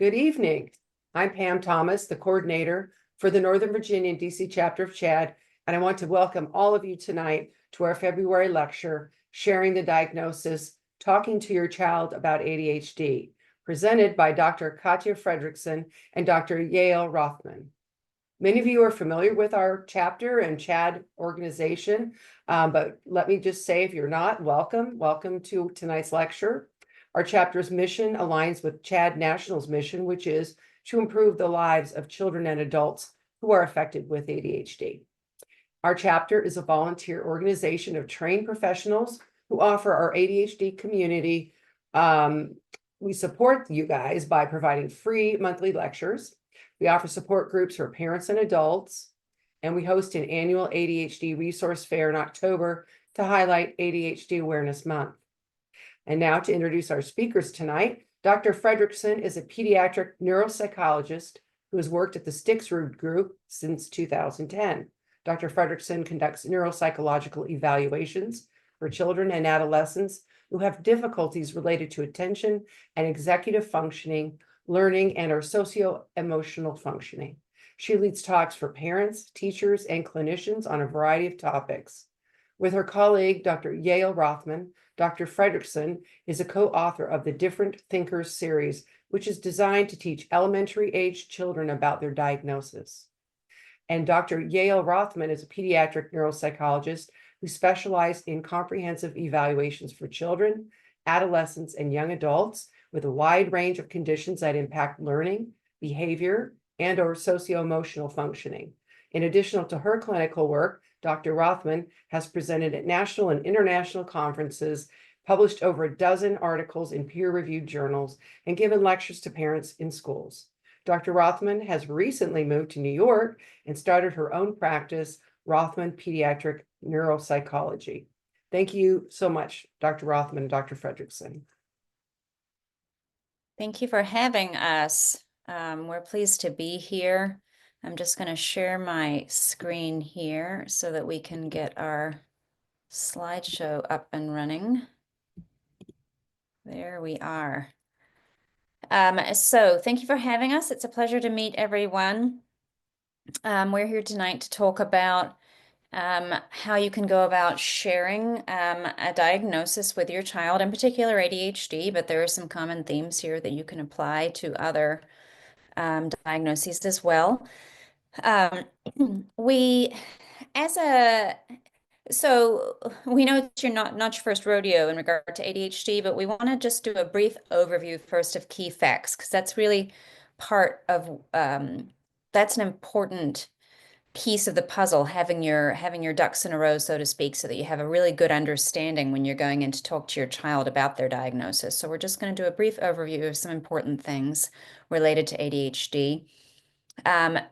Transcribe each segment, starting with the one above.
Good evening. I'm Pam Thomas, the coordinator for the Northern Virginia and DC chapter of CHADD, and I want to welcome all of you tonight to our February lecture, Sharing the Diagnosis, Talking to Your Child About ADHD, presented by Dr. Katia Fredriksen and Dr. Yael Rothman. Many of you are familiar with our chapter and CHADD organization, but let me just say, if you're not, welcome to tonight's lecture. Our chapter's mission aligns with CHADD National's mission, which is to improve the lives of children and adults who are affected with ADHD. Our chapter is a volunteer organization of trained professionals who offer our ADHD community. We support you guys by providing free monthly lectures. We offer support groups for parents and adults, and we host an annual ADHD resource fair in October to highlight ADHD Awareness Month. And now to introduce our speakers tonight, Dr. Fredriksen is a pediatric neuropsychologist who has worked at the Stixrud Group since 2010. Dr. Fredriksen conducts neuropsychological evaluations for children and adolescents who have difficulties related to attention and executive functioning, learning, and or socio-emotional functioning. She leads talks for parents, teachers, and clinicians on a variety of topics. With her colleague, Dr. Yael Rothman, Dr. Fredriksen is a co-author of the Different Thinkers series, which is designed to teach elementary-aged children about their diagnosis. And Dr. Yael Rothman is a pediatric neuropsychologist who specialized in comprehensive evaluations for children, adolescents, and young adults with a wide range of conditions that impact learning, behavior, and or socio-emotional functioning. In addition to her clinical work, Dr. Rothman has presented at national and international conferences, published over a dozen articles in peer-reviewed journals, and given lectures to parents in schools. Dr. Rothman has recently moved to New York and started her own practice, Rothman Pediatric Neuropsychology. Thank you so much, Dr. Rothman and Dr. Fredriksen. Thank you for having us. We're pleased to be here. I'm just going to share my screen here so that we can get our slideshow up and running. There we are. So thank you for having us. It's a pleasure to meet everyone. We're here tonight to talk about how you can go about sharing a diagnosis with your child, in particular ADHD, but there are some common themes here that you can apply to other diagnoses as well. So we know that you're not your first rodeo in regard to ADHD, but we want to just do a brief overview first of key facts, because that's really part of that's an important piece of the puzzle, having your ducks in a row, so to speak, so that you have a really good understanding when you're going in to talk to your child about their diagnosis. So we're just going to do a brief overview of some important things related to ADHD.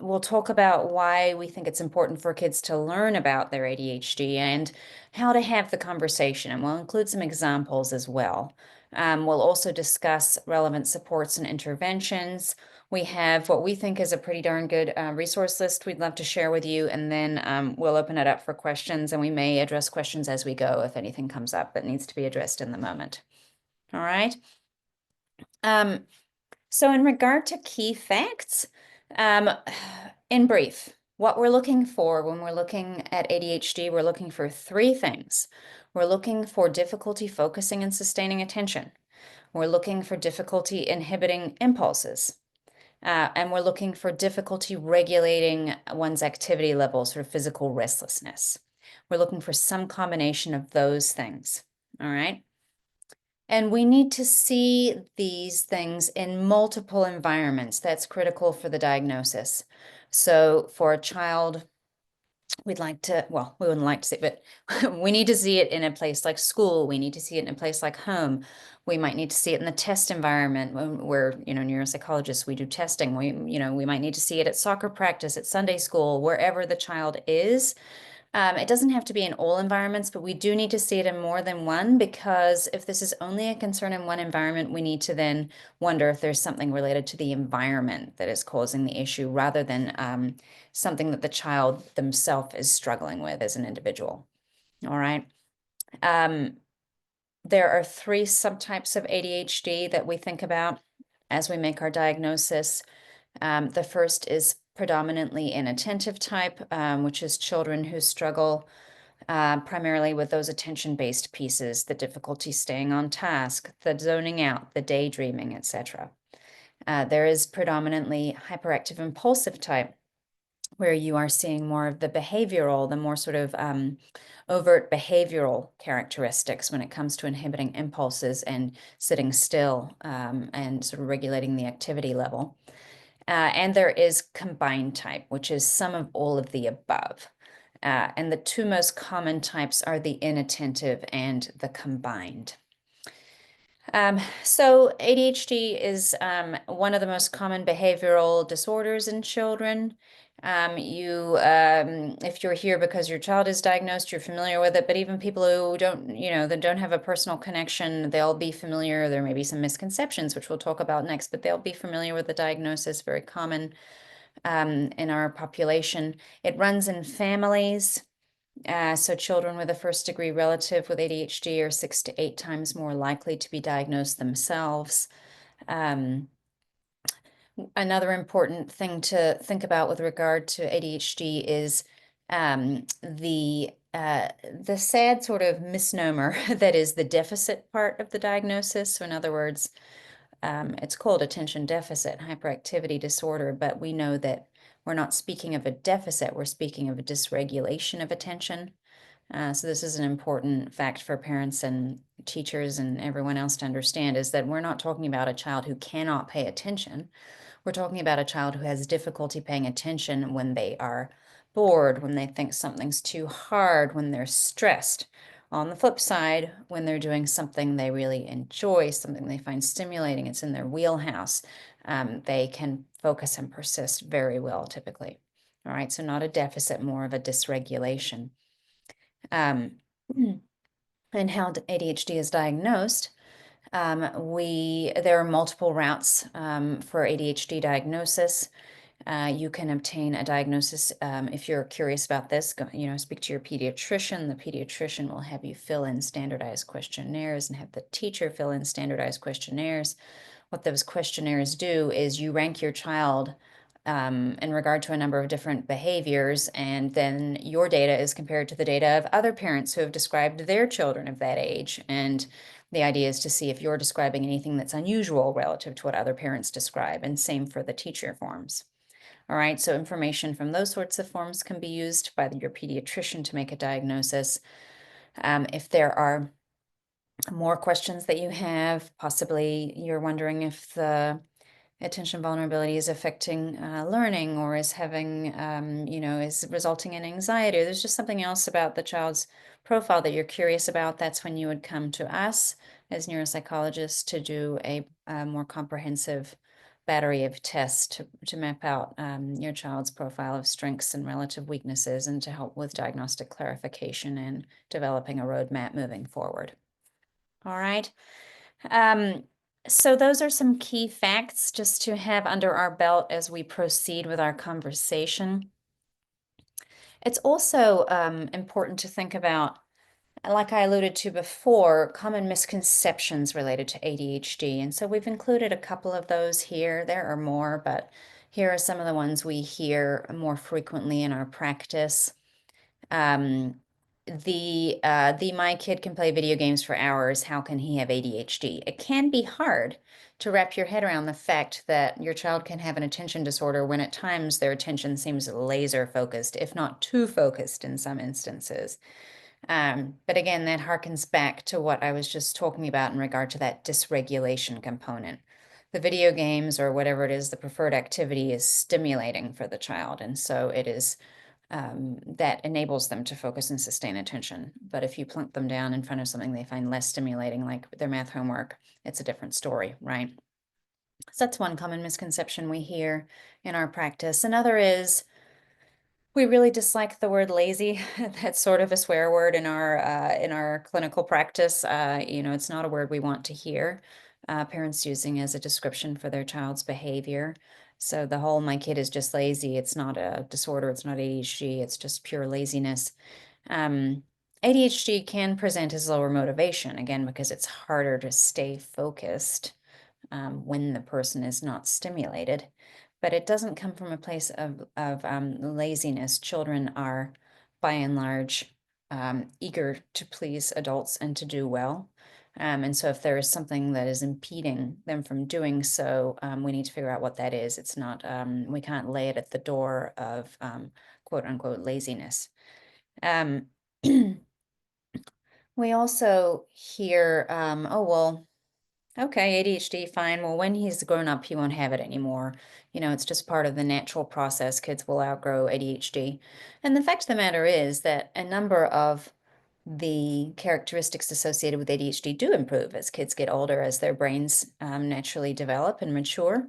We'll talk about why we think it's important for kids to learn about their ADHD and how to have the conversation, and we'll include some examples as well. We'll also discuss relevant supports and interventions. We have what we think is a pretty darn good resource list we'd love to share with you, and then we'll open it up for questions, and we may address questions as we go if anything comes up that needs to be addressed in the moment. All right. So in regard to key facts, in brief, what we're looking for when we're looking at ADHD, we're looking for three things. We're looking for difficulty focusing and sustaining attention. We're looking for difficulty inhibiting impulses. And we're looking for difficulty regulating one's activity level, sort of physical restlessness. We're looking for some combination of those things, all right? And we need to see these things in multiple environments. That's critical for the diagnosis. So for a child, we'd like to, well, we wouldn't like to see it, but we need to see it in a place like school. We need to see it in a place like home. We might need to see it in the test environment where, neuropsychologists, we do testing. We might need to see it at soccer practice, at Sunday school, wherever the child is. It doesn't have to be in all environments, but we do need to see it in more than one, because if this is only a concern in one environment, we need to then wonder if there's something related to the environment that is causing the issue, rather than something that the child themselves is struggling with as an individual. All right. There are three subtypes of ADHD that we think about. as we make our diagnosis. The first is predominantly inattentive type, which is children who struggle primarily with those attention-based pieces, the difficulty staying on task, the zoning out, the daydreaming, etc. There is predominantly hyperactive impulsive type, where you are seeing more of the behavioral, the more sort of overt behavioral characteristics when it comes to inhibiting impulses and sitting still and sort of regulating the activity level. And there is combined type, which is some of all of the above. And the two most common types are the inattentive and the combined. So ADHD is one of the most common behavioral disorders in children. If you're here because your child is diagnosed, you're familiar with it, but even people who don't, that don't have a personal connection, they'll be familiar. There may be some misconceptions, which we'll talk about next, but they'll be familiar with the diagnosis, very common in our population. It runs in families. So children with a first-degree relative with ADHD are 6 to 8 times more likely to be diagnosed themselves. Another important thing to think about with regard to ADHD is the sad sort of misnomer that is the deficit part of the diagnosis. So in other words, it's called attention deficit hyperactivity disorder, but we know that we're not speaking of a deficit, we're speaking of a dysregulation of attention. So this is an important fact for parents and teachers and everyone else to understand, is that we're not talking about a child who cannot pay attention. We're talking about a child who has difficulty paying attention when they are bored, when they think something's too hard, when they're stressed. On the flip side, when they're doing something they really enjoy, something they find stimulating, it's in their wheelhouse, they can focus and persist very well, typically. All right, so not a deficit, more of a dysregulation. And how ADHD is diagnosed. There are multiple routes for ADHD diagnosis. You can obtain a diagnosis if you're curious about this. Speak to your pediatrician. The pediatrician will have you fill in standardized questionnaires and have the teacher fill in standardized questionnaires. What those questionnaires do is you rank your child in regard to a number of different behaviors, and then your data is compared to the data of other parents who have described their children of that age. And the idea is to see if you're describing anything that's unusual relative to what other parents describe, and same for the teacher forms. All right, so information from those sorts of forms can be used by your pediatrician to make a diagnosis. If there are more questions that you have, possibly you're wondering if the attention vulnerability is affecting learning, or is having, is resulting in anxiety, or there's just something else about the child's profile that you're curious about, that's when you would come to us as neuropsychologists to do a more comprehensive battery of tests to map out your child's profile of strengths and relative weaknesses, and to help with diagnostic clarification and developing a roadmap moving forward. All right. So those are some key facts just to have under our belt as we proceed with our conversation. It's also important to think about, like I alluded to before, common misconceptions related to ADHD. And so we've included a couple of those here. There are more, but here are some of the ones we hear more frequently in our practice. My kid can play video games for hours, how can he have ADHD? It can be hard to wrap your head around the fact that your child can have an attention disorder when at times their attention seems laser focused, if not too focused in some instances. But again, that harkens back to what I was just talking about in regard to that dysregulation component. The video games or whatever it is, the preferred activity is stimulating for the child, and so it is that enables them to focus and sustain attention. But if you plunk them down in front of something they find less stimulating, like their math homework, it's a different story, right? So that's one common misconception we hear in our practice. Another is we really dislike the word lazy. That's sort of a swear word in our clinical practice. It's not a word we want to hear parents using as a description for their child's behavior. So the whole "my kid is just lazy," it's not a disorder, it's not ADHD, it's just pure laziness. ADHD can present as lower motivation, again, because it's harder to stay focused. when the person is not stimulated. But it doesn't come from a place of laziness. Children are, by and large, eager to please adults and to do well. And so if there is something that is impeding them from doing so, we need to figure out what that is. It's not, we can't lay it at the door of quote unquote laziness. We also hear, oh, well, okay, ADHD, fine. Well, when he's grown up, he won't have it anymore. You know, it's just part of the natural process. Kids will outgrow ADHD. And the fact of the matter is that a number of the characteristics associated with ADHD do improve as kids get older, as their brains naturally develop and mature.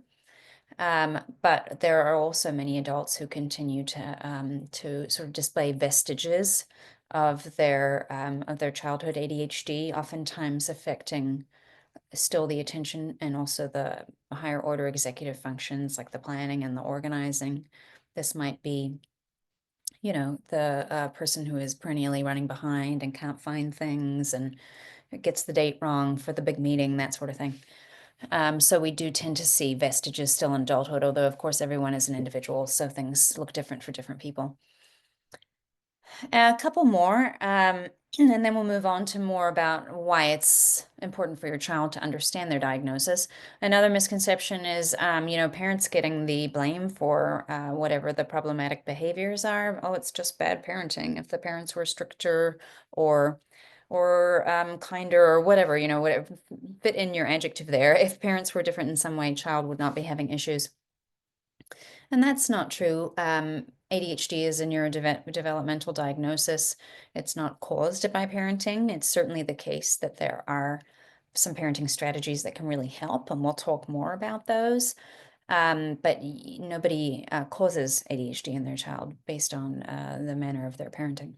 But there are also many adults who continue to sort of display vestiges of their childhood ADHD, oftentimes affecting still the attention and also the higher order executive functions like the planning and the organizing. This might be, you know, the person who is perennially running behind and can't find things and gets the date wrong for the big meeting, that sort of thing. So we do tend to see vestiges still in adulthood, although of course everyone is an individual, so things look different for different people. A couple more, and then we'll move on to more about why it's important for your child to understand their diagnosis. Another misconception is, you know, parents getting the blame for whatever the problematic behaviors are. Oh, it's just bad parenting. If the parents were stricter or kinder or whatever, you know, whatever, fit in your adjective there. If parents were different in some way, child would not be having issues. And that's not true. ADHD is a neurodevelopmental diagnosis. It's not caused by parenting. It's certainly the case that there are some parenting strategies that can really help, and we'll talk more about those. But nobody causes ADHD in their child based on the manner of their parenting.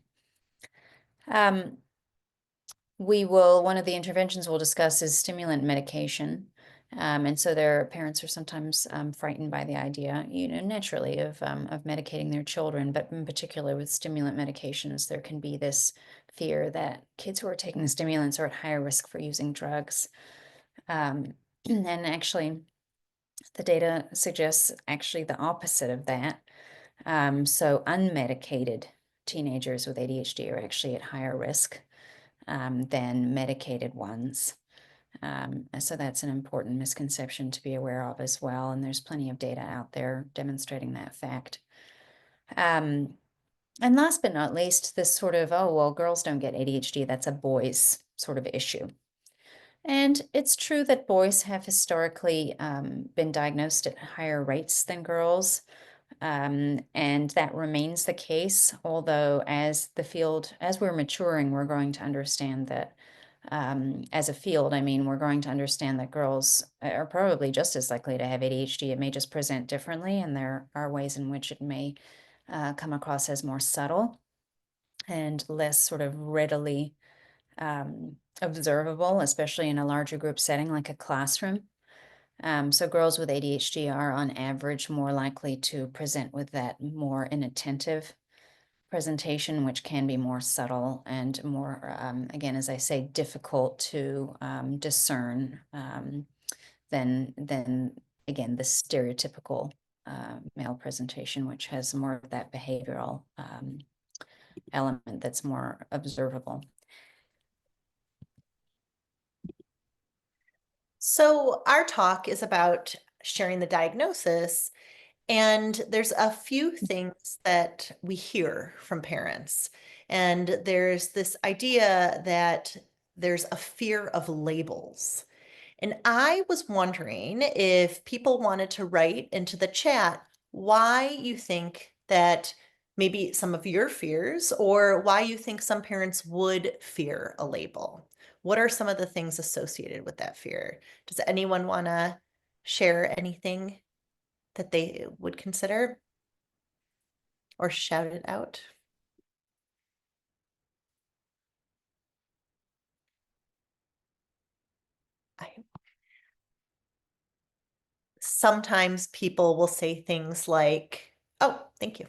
One of the interventions we'll discuss is stimulant medication. And so their parents are sometimes frightened by the idea, you know, naturally of medicating their children, but in particular with stimulant medications, there can be this fear that kids who are taking stimulants are at higher risk for using drugs. And actually, the data suggests actually the opposite of that. So unmedicated teenagers with ADHD are actually at higher risk than medicated ones. So that's an important misconception to be aware of as well. And there's plenty of data out there demonstrating that fact. And last but not least, this sort of, oh, well, girls don't get ADHD. That's a boys sort of issue. And it's true that boys have historically been diagnosed at higher rates than girls. And that remains the case, although as we're maturing, we're going to understand that as a field, I mean, we're going to understand that girls are probably just as likely to have ADHD. It may just present differently, and there are ways in which it may come across as more subtle and less sort of readily observable, especially in a larger group setting like a classroom. So girls with ADHD are on average more likely to present with that more inattentive presentation, which can be more subtle and more, again, as I say, difficult to discern than again, the stereotypical male presentation, which has more of that behavioral element that's more observable. So our talk is about sharing the diagnosis, and there's a few things that we hear from parents. And there's this idea that there's a fear of labels. And I was wondering if people wanted to write into the chat why you think that maybe some of your fears, or why you think some parents would fear a label. What are some of the things associated with that fear? Does anyone want to share anything that they would consider or shout it out? Sometimes people will say things like, oh, thank you.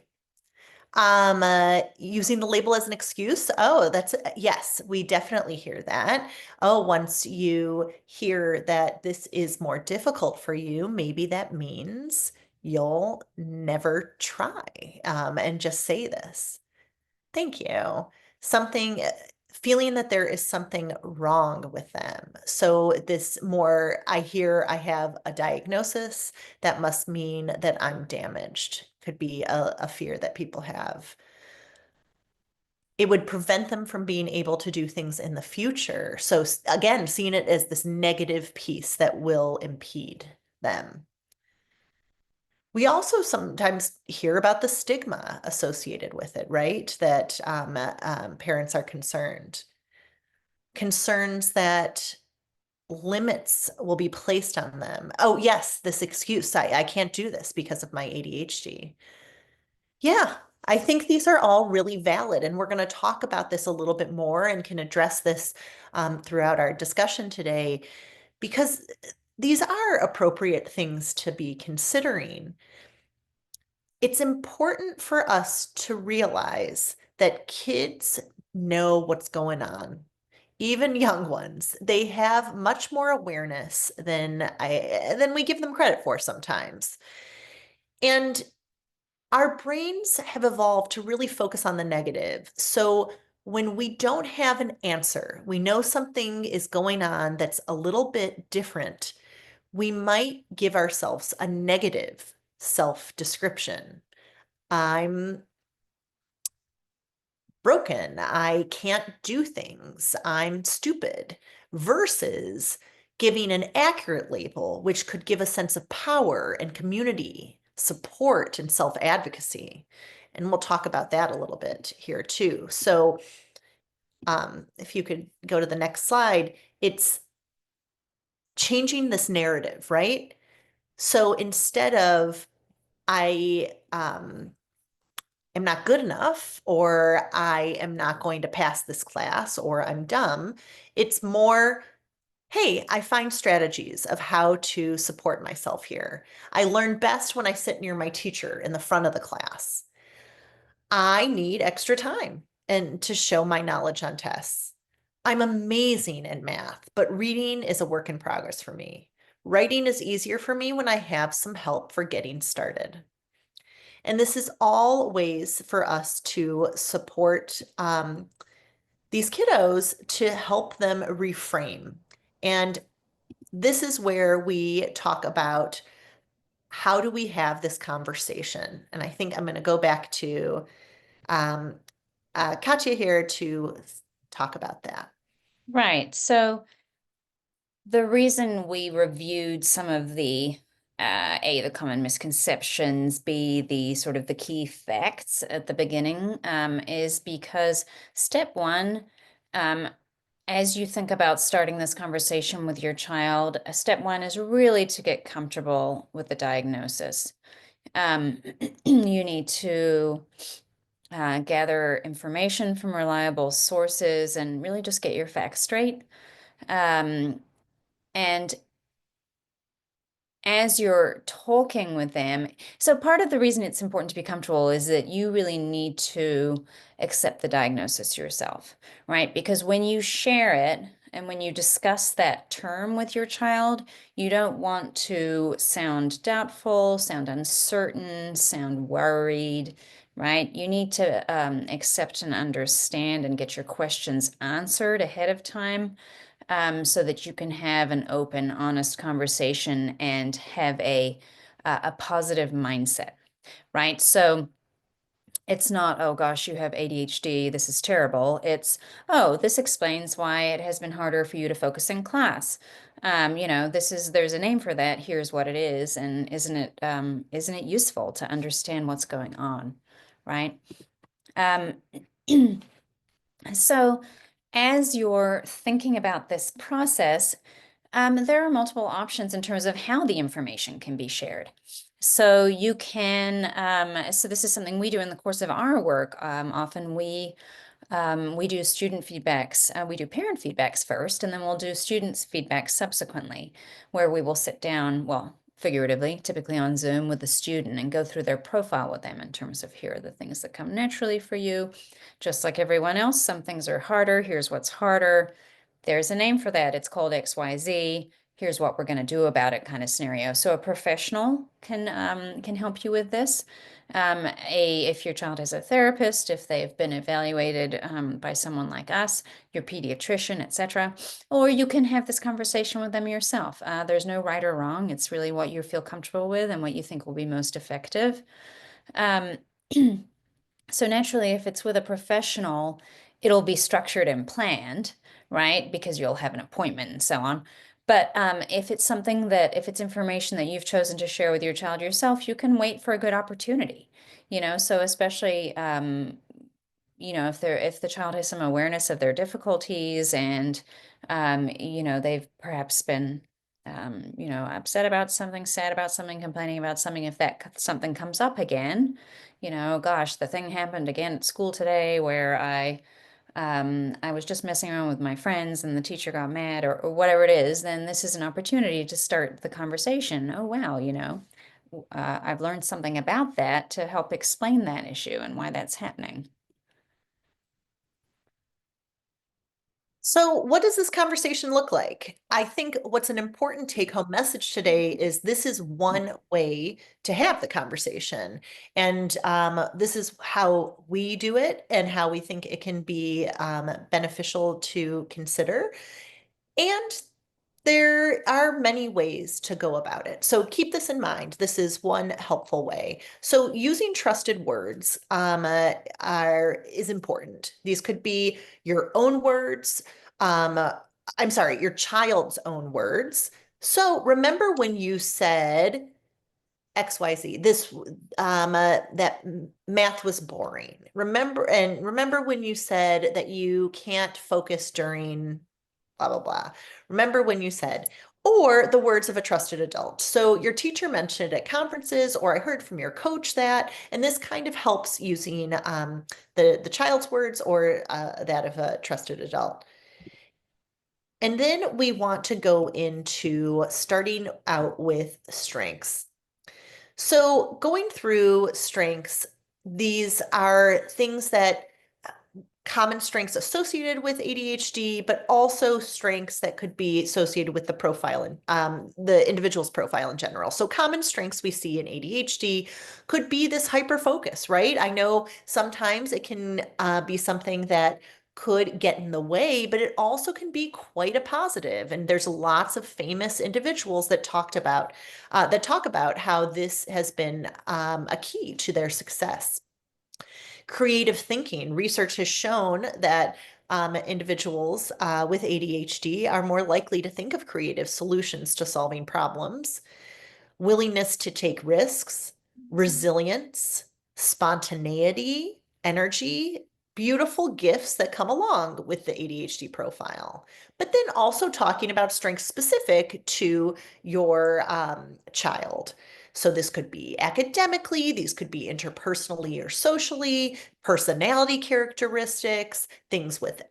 Using the label as an excuse. Oh, yes, we definitely hear that. Oh, once you hear that this is more difficult for you, maybe that means you'll never try, and just say this. Thank you. Something, feeling that there is something wrong with them. So this more, I hear I have a diagnosis, that must mean that I'm damaged, could be a fear that people have. It would prevent them from being able to do things in the future. So again, seeing it as this negative piece that will impede them. We also sometimes hear about the stigma associated with it, right? That parents are concerned. Concerns that limits will be placed on them. Oh, yes, this excuse, I can't do this because of my ADHD. Yeah, I think these are all really valid, and we're going to talk about this a little bit more and can address this throughout our discussion today, because these are appropriate things to be considering. It's important for us to realize that kids know what's going on. Even young ones, they have much more awareness than we give them credit for sometimes. And our brains have evolved to really focus on the negative. So when we don't have an answer, we know something is going on that's a little bit different, we might give ourselves a negative self-description. I'm broken. I can't do things. I'm stupid. Versus giving an accurate label, which could give a sense of power and community, support, and self advocacy. And we'll talk about that a little bit here too. So, if you could go to the next slide, it's changing this narrative, right? So instead of I am not good enough, or I am not going to pass this class, or I'm dumb, it's more, hey, I find strategies of how to support myself here. I learn best when I sit near my teacher in the front of the class. I need extra time and to show my knowledge on tests. I'm amazing at math, but reading is a work in progress for me. Writing is easier for me when I have some help for getting started. And this is all ways for us to support these kiddos to help them reframe. And this is where we talk about how do we have this conversation. And I think I'm going to go back to um, Katia here to talk about that. Right. So the reason we reviewed some of the the common misconceptions, B, the sort of the key facts at the beginning, is because step one, as you think about starting this conversation with your child, step one is really to get comfortable with the diagnosis. You need to gather information from reliable sources and really just get your facts straight. And as you're talking with them, so part of the reason it's important to be comfortable is that you really need to accept the diagnosis yourself, right? Because when you share it and when you discuss that term with your child, you don't want to sound doubtful, sound uncertain, sound worried, right? You need to accept and understand and get your questions answered ahead of time, so that you can have an open, honest conversation and have a positive mindset, right? So it's not, oh gosh, you have ADHD, this is terrible. It's, oh, this explains why it has been harder for you to focus in class. There's a name for that. Here's what it is, and isn't it useful to understand what's going on, right? So as you're thinking about this process, there are multiple options in terms of how the information can be shared. So you can, so this is something we do in the course of our work. Often we do student feedbacks, we do parent feedbacks first, and then we'll do students' feedback subsequently, where we will sit down, well, figuratively, typically on Zoom with the student, and go through their profile with them in terms of here are the things that come naturally for you. Just like everyone else, some things are harder. Here's what's harder. There's a name for that. It's called XYZ. Here's what we're going to do about it kind of scenario. So a professional can help you with this. If your child has a therapist, if they've been evaluated by someone like us, your pediatrician, etc. Or you can have this conversation with them yourself. There's no right or wrong. It's really what you feel comfortable with and what you think will be most effective. Um, So naturally, if it's with a professional, it'll be structured and planned, right? Because you'll have an appointment and so on. But if it's something if it's information that you've chosen to share with your child yourself, you can wait for a good opportunity, so especially, if the child has some awareness of their difficulties and, they've perhaps been, upset about something, sad about something, complaining about something, if that something comes up again, gosh, the thing happened again at school today where I was just messing around with my friends and the teacher got mad or whatever it is, then this is an opportunity to start the conversation. Oh, wow, I've learned something about that to help explain that issue and why that's happening. So, what does this conversation look like? I think what's an important take-home message today is this is one way to have the conversation. And this is how we do it and how we think it can be beneficial to consider. And there are many ways to go about it. So keep this in mind. This is one helpful way. So using trusted words is important. These could be your own words. I'm sorry, your child's own words. So remember when you said XYZ, that math was boring. Remember when you said that you can't focus during blah, blah, blah. Remember when you said, or the words of a trusted adult. So your teacher mentioned it at conferences, or I heard from your coach that, and this kind of helps using the child's words or that of a trusted adult. And then we want to go into starting out with strengths. So going through strengths, these are things that common strengths associated with ADHD, but also strengths that could be associated with the profile and the individual's profile in general. So common strengths we see in ADHD could be this hyper focus, right? I know sometimes it can be something that could get in the way, but it also can be quite a positive. And there's lots of famous individuals that talk about how this has been a key to their success. Creative thinking. Research has shown that individuals with ADHD are more likely to think of creative solutions to solving problems, willingness to take risks, resilience, spontaneity, energy, beautiful gifts that come along with the ADHD profile. But then also talking about strengths specific to your child. So this could be academically, these could be interpersonally or socially, personality characteristics, things with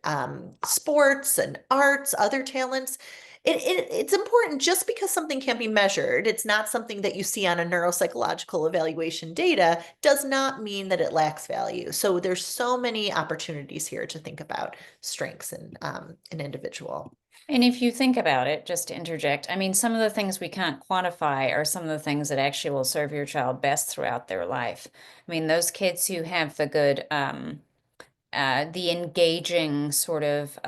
sports and arts, other talents. It's important just because something can be measured. It's not something that you see on a neuropsychological evaluation data does not mean that it lacks value. So there's so many opportunities here to think about strengths in an individual. And if you think about it, just to interject, I mean, some of the things we can't quantify are some of the things that actually will serve your child best throughout their life. I mean, those kids who have the good, the engaging sort of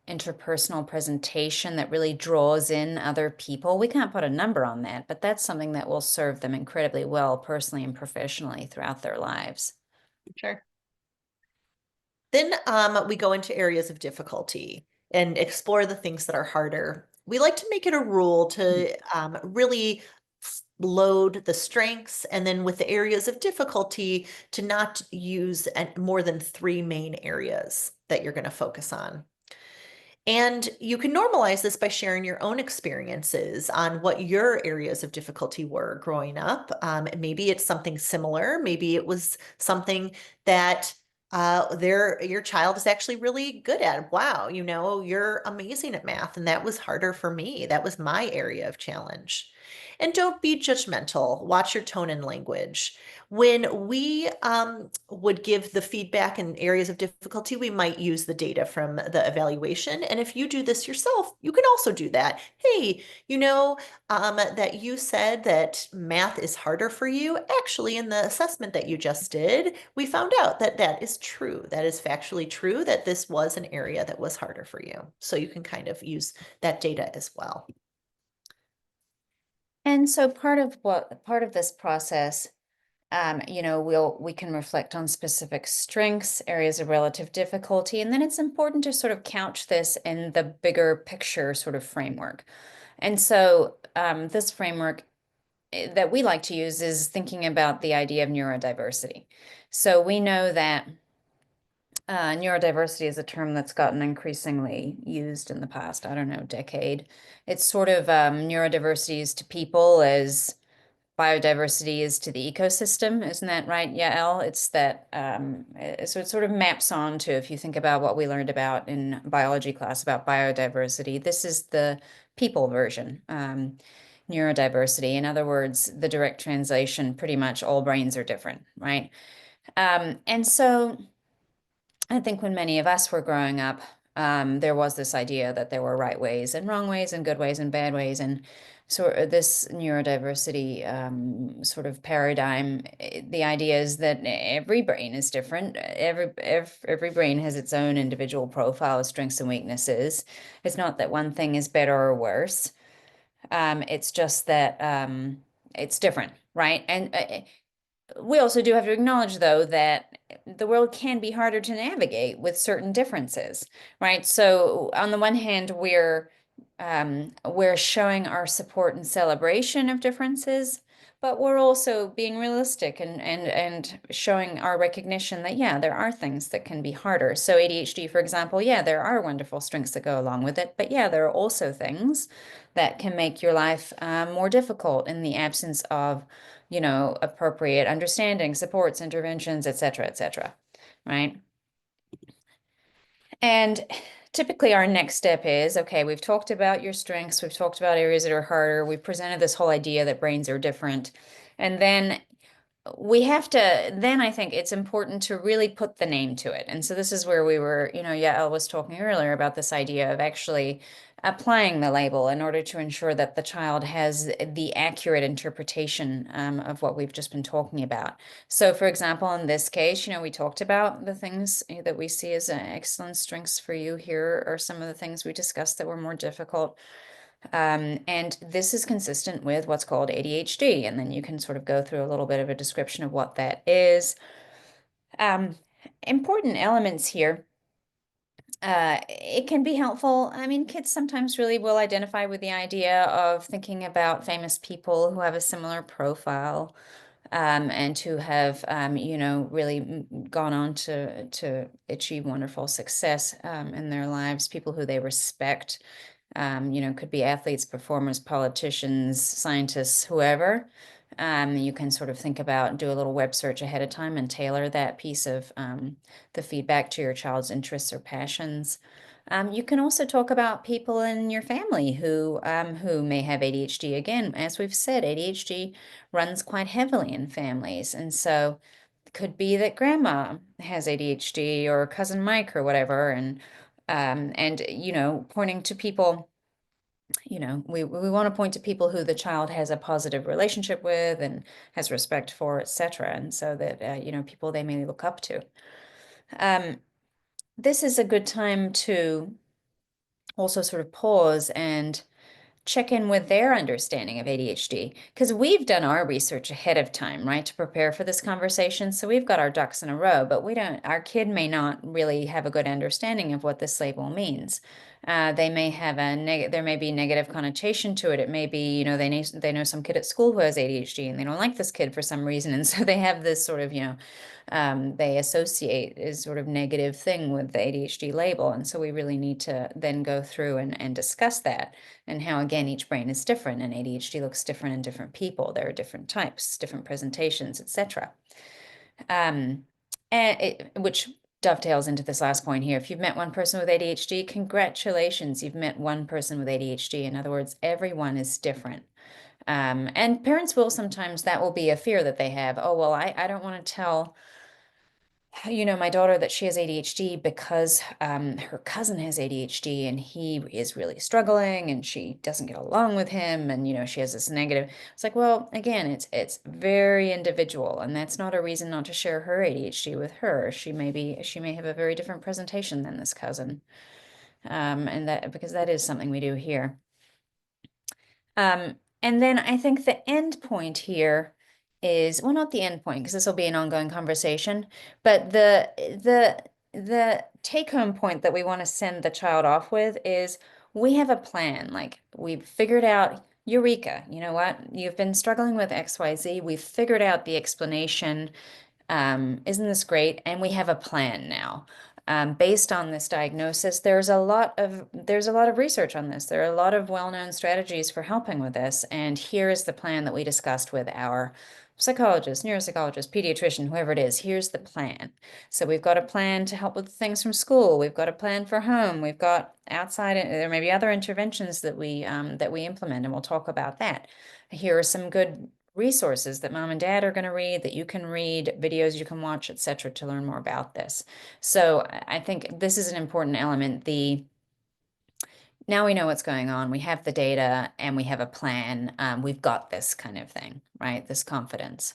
interpersonal presentation that really draws in other people, we can't put a number on that, but that's something that will serve them incredibly well personally and professionally throughout their lives. Sure. Then we go into areas of difficulty and explore the things that are harder. We like to make it a rule to really load the strengths, and then with the areas of difficulty to not use more than 3 main areas that you're going to focus on. And you can normalize this by sharing your own experiences on what your areas of difficulty were growing up. Maybe it's something similar. Maybe it was something that your child is actually really good at. Wow, you're amazing at math, and that was harder for me. That was my area of challenge. And don't be judgmental. Watch your tone and language. When we would give the feedback in areas of difficulty, we might use the data from the evaluation. And if you do this yourself, you can also do that. Hey, that you said that math is harder for you. Actually, in the assessment that you just did, we found out that that is true. That is factually true, that this was an area that was harder for you. So you can kind of use that data as well. And so part of this process, we can reflect on specific strengths, areas of relative difficulty, and then it's important to sort of couch this in the bigger picture sort of framework. And so this framework that we like to use is thinking about the idea of neurodiversity. So we know that neurodiversity is a term that's gotten increasingly used in the past, I don't know, decade. It's sort of neurodiversity is to people as biodiversity is to the ecosystem. Isn't that right, Yael? It's that, so it sort of maps on to, if you think about what we learned about in biology class about biodiversity, this is the people version. Neurodiversity, in other words, the direct translation, pretty much all brains are different, right? And so I think when many of us were growing up, there was this idea that there were right ways and wrong ways and good ways and bad ways. And so this neurodiversity sort of paradigm, the idea is that every brain is different. Every brain has its own individual profile of strengths and weaknesses. It's not that one thing is better or worse. It's just that it's different, right? And we also do have to acknowledge, though, that the world can be harder to navigate with certain differences, right? So on the one hand, we're showing our support and celebration of differences, but we're also being realistic and showing our recognition that, yeah, there are things that can be harder. So ADHD, for example, yeah, there are wonderful strengths that go along with it, but yeah, there are also things that can make your life more difficult in the absence of appropriate understanding, supports, interventions, et cetera, right? And typically our next step is, okay, we've talked about your strengths, we've talked about areas that are harder, we've presented this whole idea that brains are different. And then I think it's important to really put the name to it. And so this is where we were, Yael was talking earlier about this idea of actually applying the label in order to ensure that the child has the accurate interpretation of what we've just been talking about. So for example, in this case, we talked about the things that we see as excellent strengths for you. Here are some of the things we discussed that were more difficult. And this is consistent with what's called ADHD. And then you can sort of go through a little bit of a description of what that is. Important elements here. It can be helpful. I mean, kids sometimes really will identify with the idea of thinking about famous people who have a similar profile, and who have, really gone on to achieve wonderful success in their lives, people who they respect. Could be athletes, performers, politicians, scientists, whoever. You can sort of think about, do a little web search ahead of time and tailor that piece of the feedback to your child's interests or passions. You can also talk about people in your family who may have ADHD. Again, as we've said, ADHD runs quite heavily in families. And so it could be that grandma has ADHD or cousin Mike or whatever. And pointing to people, we want to point to people who the child has a positive relationship with and has respect for, etc. And so that, people they may look up to. This is a good time to also sort of pause and check in with their understanding of ADHD, because we've done our research ahead of time, right, to prepare for this conversation. So we've got our ducks in a row, but our kid may not really have a good understanding of what this label means. They may have there may be negative connotation to it. It may be, they know some kid at school who has ADHD and they don't like this kid for some reason. And so they have this sort of, they associate is sort of negative thing with the ADHD label. And so we really need to then go through and discuss that, and how, again, each brain is different and ADHD looks different in different people. There are different types, different presentations, etc. Which dovetails into this last point here. If you've met one person with ADHD, congratulations, you've met one person with ADHD. In other words, everyone is different. And parents will sometimes, that will be a fear that they have. Oh, well, I don't want to tell, my daughter that she has ADHD because her cousin has ADHD and he is really struggling and she doesn't get along with him, and she has this negative. It's like, well, again, it's very individual, and that's not a reason not to share her ADHD with her. She may have a very different presentation than this cousin, and that, because that is something we do here. And then I think the end point here is, well, not the end point, because this will be an ongoing conversation, but the take-home point that we want to send the child off with is, we have a plan. Like, we've figured out, Eureka, you know what? You've been struggling with XYZ. We've figured out the explanation. Isn't this great? And we have a plan now. Based on this diagnosis, there's a lot of research on this. There are a lot of well-known strategies for helping with this. And here is the plan that we discussed with our psychologist, neuropsychologist, pediatrician, whoever it is. Here's the plan. So we've got a plan to help with things from school. We've got a plan for home. We've got outside, there may be other interventions that we implement, and we'll talk about that. Here are some good resources that mom and dad are going to read, that you can read, videos you can watch, etc., to learn more about this. So I think this is an important element. Now we know what's going on, we have the data, and we have a plan. We've got this kind of thing, right? This confidence.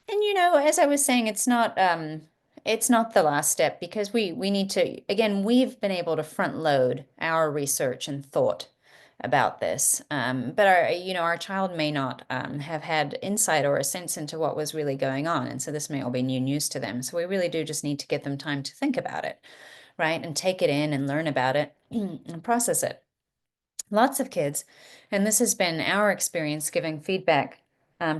And as I was saying, it's not the last step, because we need to, again, we've been able to front load our research and thought about this. But our child may not have had insight or a sense into what was really going on. And so this may all be new news to them. So we really do just need to give them time to think about it, right? And take it in and learn about it and process it. Lots of kids, and this has been our experience giving feedback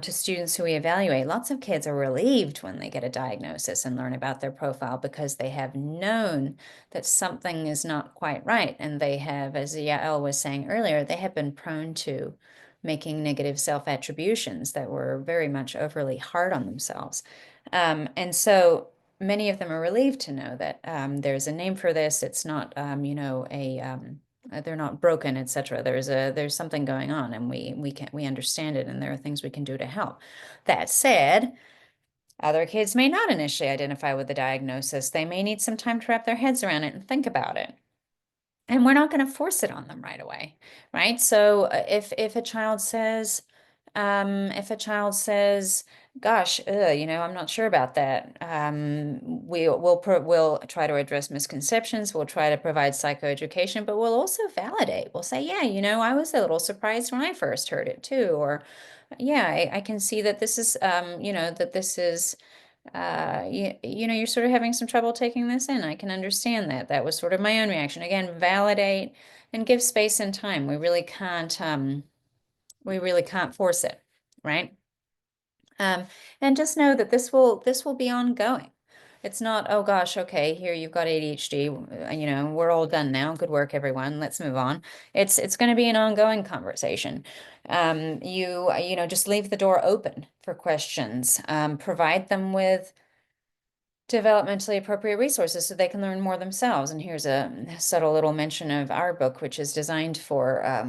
to students who we evaluate, lots of kids are relieved when they get a diagnosis and learn about their profile, because they have known that something is not quite right. And they have, as Yael was saying earlier, they have been prone to making negative self-attributions that were very much overly hard on themselves. And so many of them are relieved to know that there's a name for this. It's not, they're not broken, etc. There's something going on, and we understand it, and there are things we can do to help. That said, other kids may not initially identify with the diagnosis. They may need some time to wrap their heads around it and think about it. And we're not going to force it on them right away, right? So if a child says, gosh, I'm not sure about that. We'll try to address misconceptions. We'll try to provide psychoeducation, but we'll also validate. We'll say, yeah, I was a little surprised when I first heard it too. Or, yeah, I can see that this is, that this is, you're sort of having some trouble taking this in. I can understand that. That was sort of my own reaction. Again, validate and give space and time. We really can't force it, right? And just know that this will be ongoing. It's not, oh gosh, okay, here you've got ADHD, we're all done now. Good work, everyone. Let's move on. It's going to be an ongoing conversation. Just leave the door open for questions. Provide them with developmentally appropriate resources so they can learn more themselves. And here's a subtle little mention of our book, which is designed for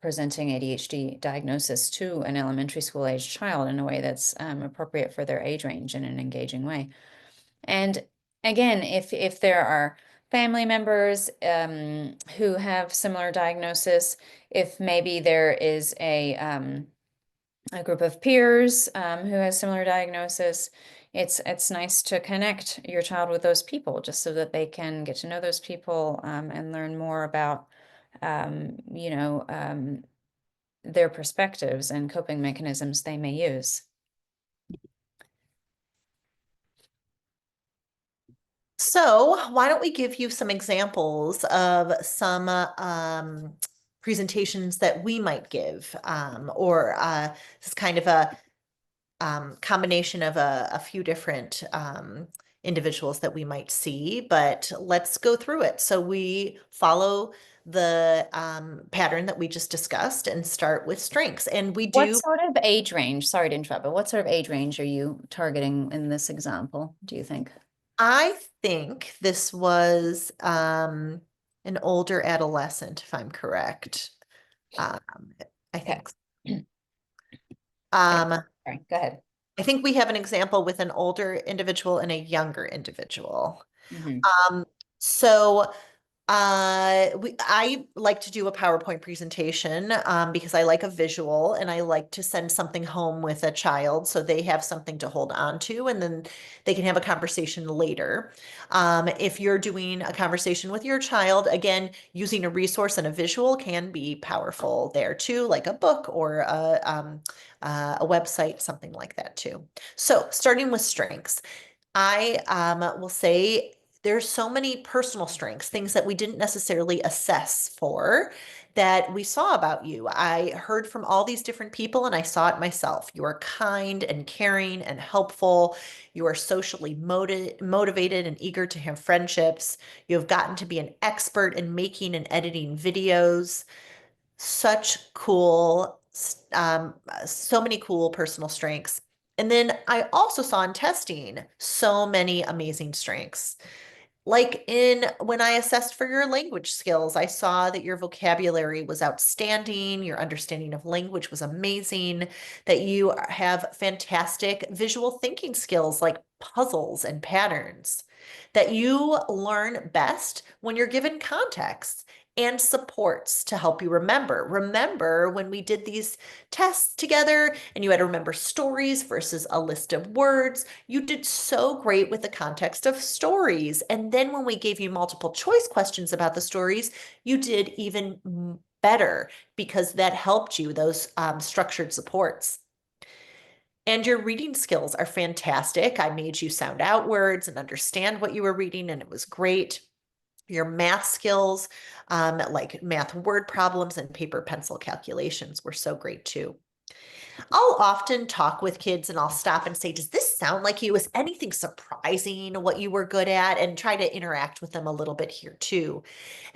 presenting ADHD diagnosis to an elementary school age child in a way that's appropriate for their age range in an engaging way. And again, if there are family members who have similar diagnosis, if maybe there is a group of peers who has similar diagnosis, it's nice to connect your child with those people, just so that they can get to know those people and learn more about their perspectives and coping mechanisms they may use. So why don't we give you some examples of some presentations that we might give, or this is kind of a combination of a few different individuals that we might see, but let's go through it. So we follow the pattern that we just discussed and start with strengths. And we What do, sort of age range, sorry to interrupt, but what sort of age range are you targeting in this example, do you think? I think this was an older adolescent, if I'm correct. I think Sorry, go ahead. I think we have an example with an older individual and a younger individual. Mhm. So I like to do a PowerPoint presentation because I like a visual and I like to send something home with a child so they have something to hold on to and then they can have a conversation later. If you're doing a conversation with your child, again, using a resource and a visual can be powerful there too, like a book or a website, something like that too. So starting with strengths. I will say there's so many personal strengths, things that we didn't necessarily assess for that we saw about you. I heard from all these different people and I saw it myself. You are kind and caring and helpful. You are socially motivated and eager to have friendships. You have gotten to be an expert in making and editing videos. Such cool, so many cool personal strengths. And then I also saw in testing so many amazing strengths. Like in when I assessed for your language skills, I saw that your vocabulary was outstanding, your understanding of language was amazing, that you have fantastic visual thinking skills like puzzles and patterns, that you learn best when you're given context and supports to help you remember. Remember when we did these tests together and you had to remember stories versus a list of words. You did so great with the context of stories. And then when we gave you multiple choice questions about the stories, you did even better because that helped you, those structured supports. And your reading skills are fantastic. I made you sound out words and understand what you were reading, and it was great. Your math skills, like math word problems and paper pencil calculations, were so great too. I'll often talk with kids and I'll stop and say, does this sound like you? Is anything surprising what you were good at? And try to interact with them a little bit here too.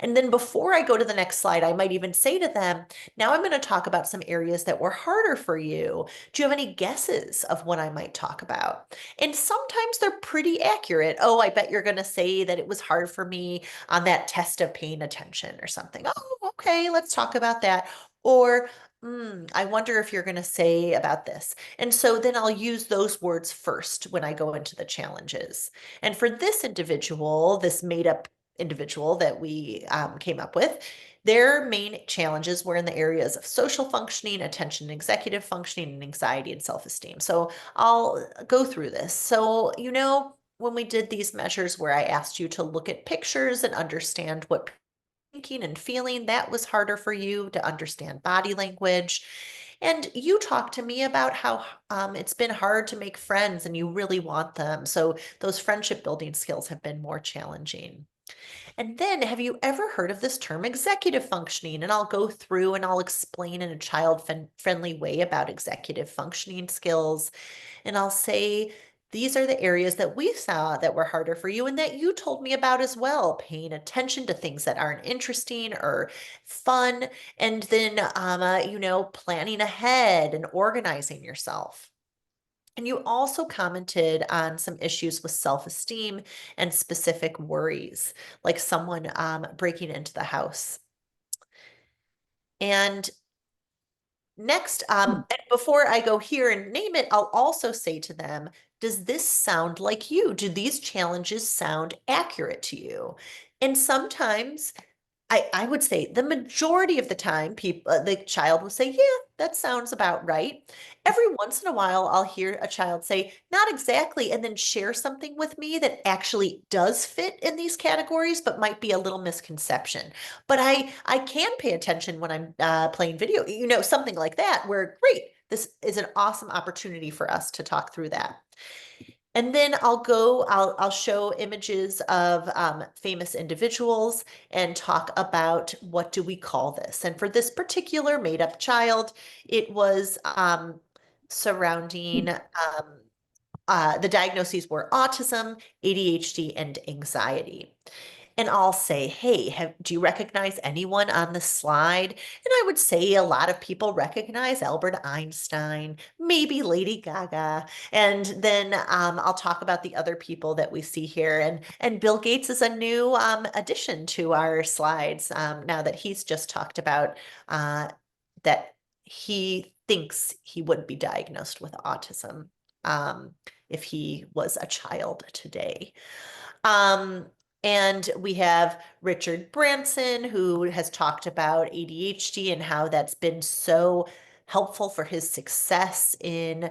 And then before I go to the next slide, I might even say to them, now I'm going to talk about some areas that were harder for you. Do you have any guesses of what I might talk about? And sometimes they're pretty accurate. Oh, I bet you're going to say that it was hard for me on that test of paying attention or something. Oh, okay, let's talk about that. Or, I wonder if you're going to say about this. And so then I'll use those words first when I go into the challenges. And for this individual, this made up individual that we came up with, their main challenges were in the areas of social functioning, attention, and executive functioning, and anxiety and self-esteem. So I'll go through this. So, when we did these measures where I asked you to look at pictures and understand what thinking and feeling, that was harder for you to understand body language. And you talked to me about how it's been hard to make friends and you really want them. So those friendship building skills have been more challenging. And then, have you ever heard of this term executive functioning? And I'll go through and I'll explain in a child-friendly way about executive functioning skills. And I'll say, these are the areas that we saw that were harder for you and that you told me about as well. Paying attention to things that aren't interesting or fun. And then, planning ahead and organizing yourself. And you also commented on some issues with self-esteem and specific worries, like someone breaking into the house. And next, and before I go here and name it, I'll also say to them, does this sound like you? Do these challenges sound accurate to you? And sometimes I would say the majority of the time, the child will say, yeah, that sounds about right. Every once in a while, I'll hear a child say, not exactly, and then share something with me that actually does fit in these categories, but might be a little misconception. But I can pay attention when I'm playing video, something like that, where great, this is an awesome opportunity for us to talk through that. And then I'll show images of famous individuals and talk about what do we call this. And for this particular made up child, it was surrounding the diagnoses were autism, ADHD, and anxiety. And I'll say, hey, do you recognize anyone on the slide? And I would say a lot of people recognize Albert Einstein, maybe Lady Gaga. And then I'll talk about the other people that we see here. And Bill Gates is a new addition to our slides now that he's just talked about that he thinks he would be diagnosed with autism if he was a child today. And we have Richard Branson, who has talked about ADHD and how that's been so helpful for his success in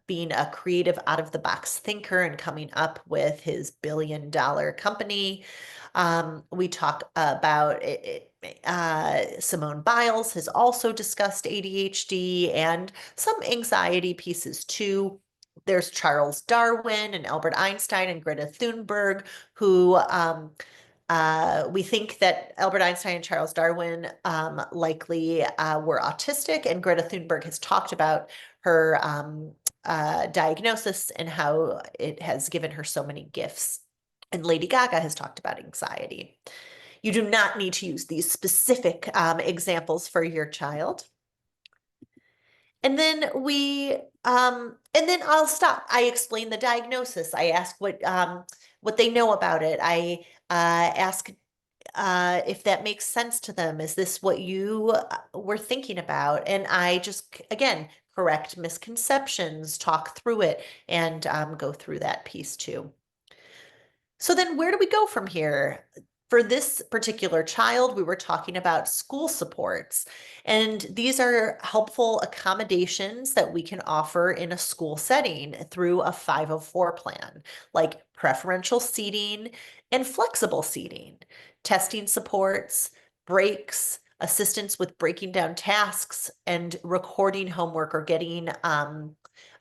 being a creative, out-of-the-box thinker and coming up with his billion-dollar company. We talk about Simone Biles has also discussed ADHD and some anxiety pieces too. There's Charles Darwin and Albert Einstein and Greta Thunberg, who we think that Albert Einstein and Charles Darwin likely were autistic, and Greta Thunberg has talked about her diagnosis and how it has given her so many gifts. And Lady Gaga has talked about anxiety. You do not need to use these specific examples for your child. And then and then I'll stop. I explain the diagnosis. I ask what they know about it. I ask if that makes sense to them. Is this what you were thinking about? And I just, again, correct misconceptions, talk through it, and go through that piece too. So then where do we go from here? For this particular child, we were talking about school supports, and these are helpful accommodations that we can offer in a school setting through a 504 plan, like preferential seating and flexible seating, testing supports, breaks, assistance with breaking down tasks, and recording homework or getting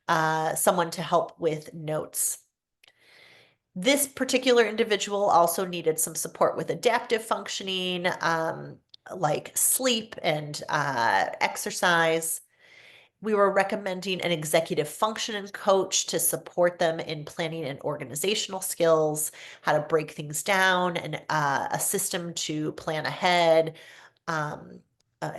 someone to help with notes. This particular individual also needed some support with adaptive functioning, like sleep and exercise. We were recommending an executive function coach to support them in planning and organizational skills, how to break things down, and a system to plan ahead.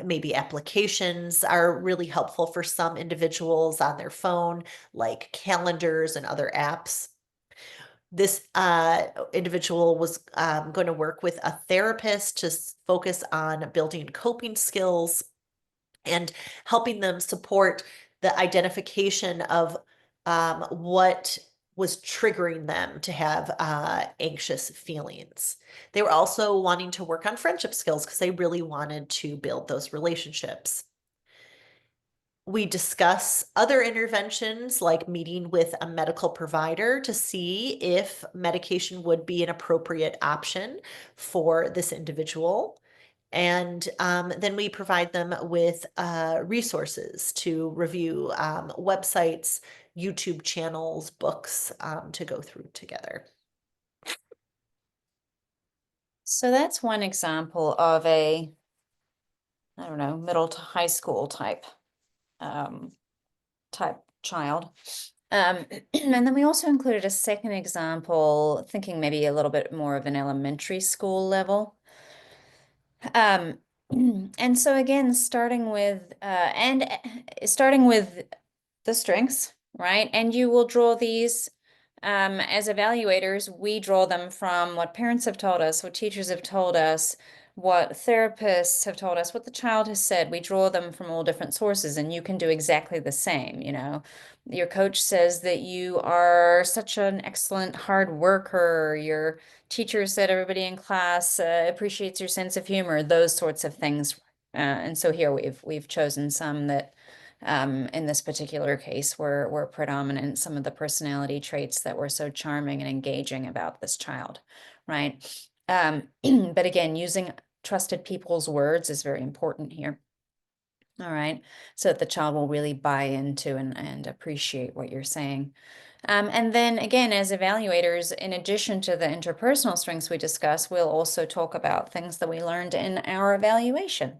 Maybe applications are really helpful for some individuals on their phone, like calendars and other apps. This individual was going to work with a therapist to focus on building coping skills and helping them support the identification of what was triggering them to have anxious feelings. They were also wanting to work on friendship skills because they really wanted to build those relationships. We discuss other interventions like meeting with a medical provider to see if medication would be an appropriate option for this individual. And then we provide them with resources to review, websites, YouTube channels, books to go through together. So that's one example of a, I don't know, middle to high school type child. And then we also included a second example, thinking maybe a little bit more of an elementary school level. And so again, starting with the strengths, right? And you will draw these as evaluators, we draw them from what parents have told us, what teachers have told us, what therapists have told us, what the child has said. We draw them from all different sources, and you can do exactly the same. You know, your coach says that you are such an excellent hard worker. Your teacher said everybody in class appreciates your sense of humor, those sorts of things. And so here we've chosen some that in this particular case were predominant, some of the personality traits that were so charming and engaging about this child, right? But again, using trusted people's words is very important here. All right, so that the child will really buy into and appreciate what you're saying. And then again, as evaluators, in addition to the interpersonal strengths we discuss, we'll also talk about things that we learned in our evaluation.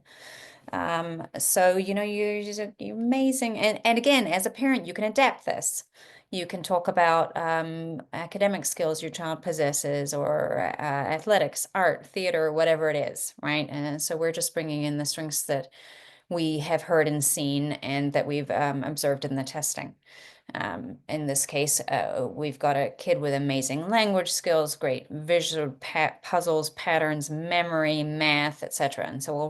So, you know, you're amazing. And again, as a parent, you can adapt this. You can talk about academic skills your child possesses, or athletics, art, theater, whatever it is, right? And so we're just bringing in the strengths that we have heard and seen and that we've observed in the testing. In this case, we've got a kid with amazing language skills, great visual puzzles, patterns, memory, math, etc. And so we'll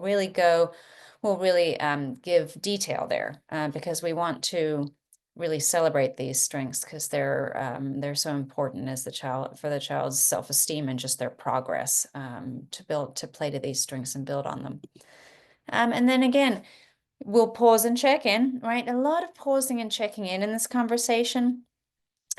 we'll really give detail there because we want to really celebrate these strengths because they're so important as for the child's self-esteem and just their progress to play to these strengths and build on them. And then again, we'll pause and check in, right? A lot of pausing and checking in this conversation.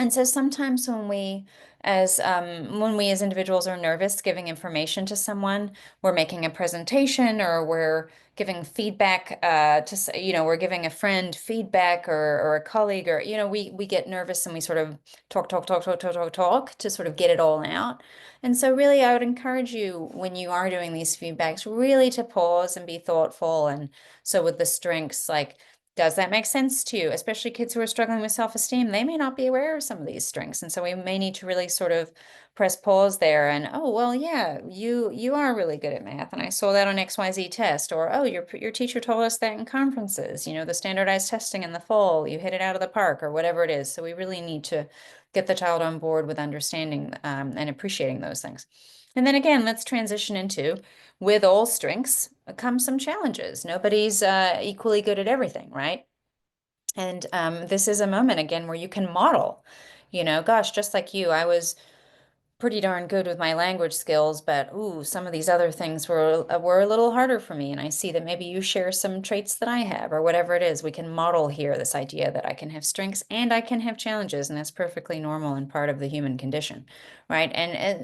And so sometimes when we as individuals are nervous giving information to someone, we're making a presentation or we're giving feedback we're giving a friend feedback or a colleague, or we get nervous and we sort of talk to sort of get it all out. And so really I would encourage you, when you are doing these feedbacks, really to pause and be thoughtful. And so with the strengths, like, does that make sense to you? Especially kids who are struggling with self-esteem, they may not be aware of some of these strengths. And so we may need to really sort of press pause there and, oh, well, yeah, you are really good at math. And I saw that on XYZ test. Or, oh, your teacher told us that in conferences, the standardized testing in the fall, you hit it out of the park or whatever it is. So we really need to get the child on board with understanding and appreciating those things. And then again, let's transition into, with all strengths come some challenges. Nobody's equally good at everything, right? And this is a moment again where you can model, gosh, just like you, I was pretty darn good with my language skills, but ooh, some of these other things were a little harder for me. And I see that maybe you share some traits that I have, or whatever it is. We can model here this idea that I can have strengths and I can have challenges, and that's perfectly normal and part of the human condition, right?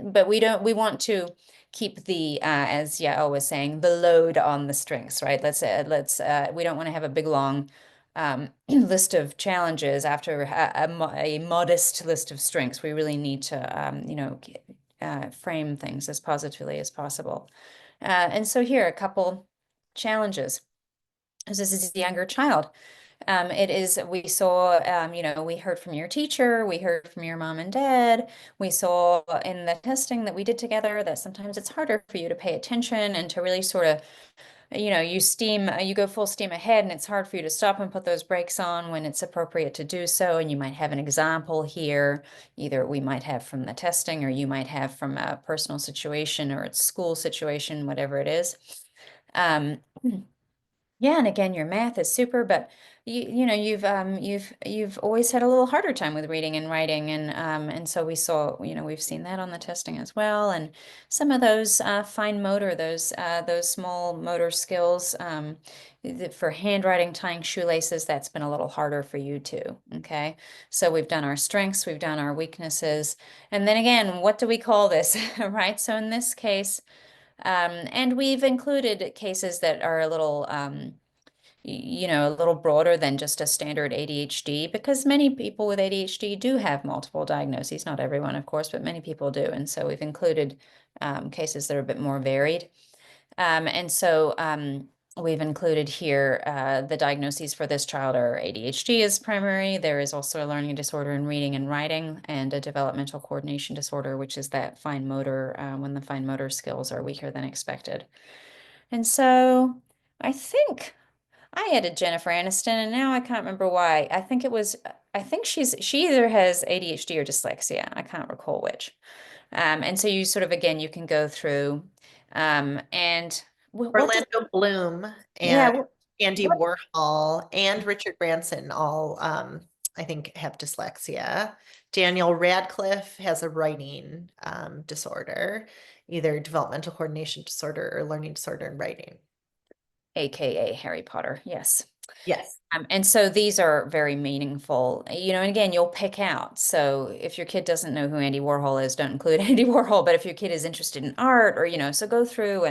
But we want to keep the as Yael was saying, the load on the strengths, right? We don't want to have a big long list of challenges after a modest list of strengths. We really need to, frame things as positively as possible. And so here are a couple challenges. As this is a younger child. We saw, we heard from your teacher, we heard from your mom and dad, we saw in the testing that we did together that sometimes it's harder for you to pay attention and to really sort of you go full steam ahead, and it's hard for you to stop and put those brakes on when it's appropriate to do so. And you might have an example here, either we might have from the testing, or you might have from a personal situation or a school situation, whatever it is. Yeah, and again, your math is super, but you've always had a little harder time with reading and writing, and so we saw, we've seen that on the testing as well, and some of those fine motor, those small motor skills for handwriting, tying shoelaces, that's been a little harder for you too. Okay, so we've done our strengths, we've done our weaknesses, and then again, what do we call this, right? So in this case. And we've included cases that are a little, a little broader than just a standard ADHD, because many people with ADHD do have multiple diagnoses. Not everyone, of course, but many people do. And so we've included cases that are a bit more varied. And so we've included here the diagnoses for this child are ADHD is primary. There is also a learning disorder in reading and writing, and a developmental coordination disorder, which is that fine motor, when the fine motor skills are weaker than expected. And so I think I added Jennifer Aniston, and now I can't remember why. I think she either has ADHD or dyslexia. I can't recall which. And so you sort of, again, you can go through and Orlando Bloom yeah, and Andy Warhol and Richard Branson all, I think, have dyslexia. Daniel Radcliffe has a writing disorder, either developmental coordination disorder or learning disorder in writing. AKA Harry Potter, yes. Yes. And so these are very meaningful, and again, you'll pick out. So if your kid doesn't know who Andy Warhol is, don't include Andy Warhol. But if your kid is interested in art, or, so go through